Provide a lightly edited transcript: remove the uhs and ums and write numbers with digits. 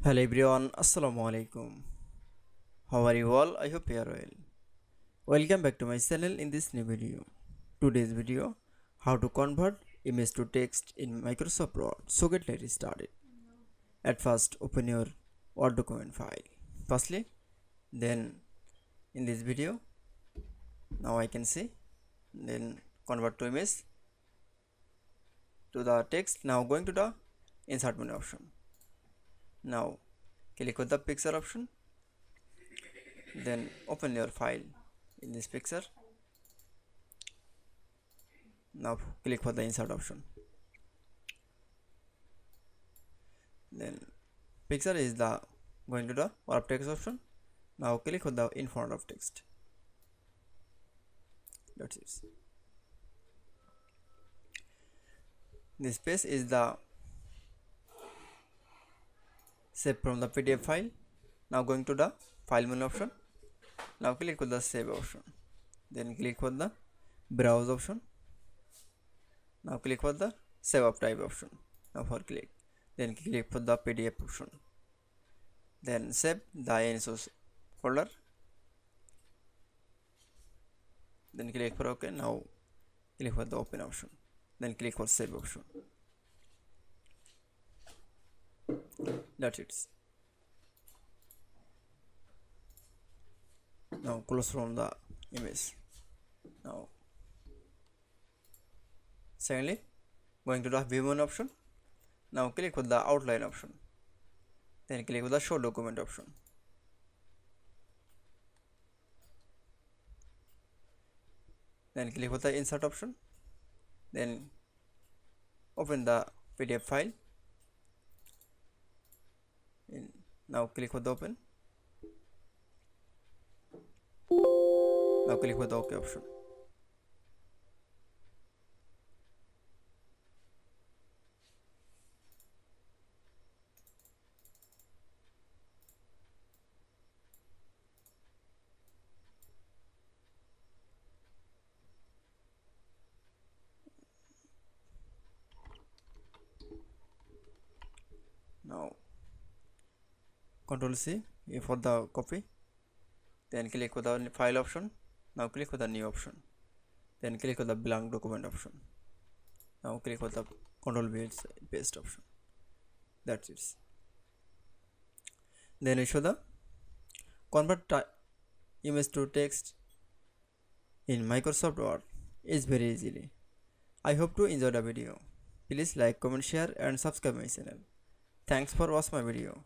Hello everyone, Assalamu alaikum. How are you all? I hope you are well. Welcome back to my channel in this new video. Today's video, how to convert image to text in Microsoft Word. So let's started. At first, open your Word document file. Firstly, then in this video, now I can see, then convert to image to the text. Now going to the insert menu option. Now click on the picture option, then open your file in this picture. Now click for the insert option, then picture is the going to the wrap text option. Now click on the in front of text. That's it. This page is the save from the PDF file. Now going to the file menu option. Now click on the save option, then click on the browse option. Now click for the save up type option. Now for click, then click for the PDF option, then save the in source folder, then click for OK. Now click for the open option, then click for save option. That's it. Now close from the image. Now secondly, going to the view menu option. Now click with the outline option, then click with the show document option. Then click with the insert option, then open the PDF file. Now click with the open. Now click with the OK option. Now Control C for the copy, then click with the file option. Now click with the new option, then click with the blank document option. Now click with the Control V paste option. That's it. Then we show the convert image to text in Microsoft Word is very easily. I hope to enjoy the video. Please like, comment, share and subscribe my channel. Thanks for watching my video.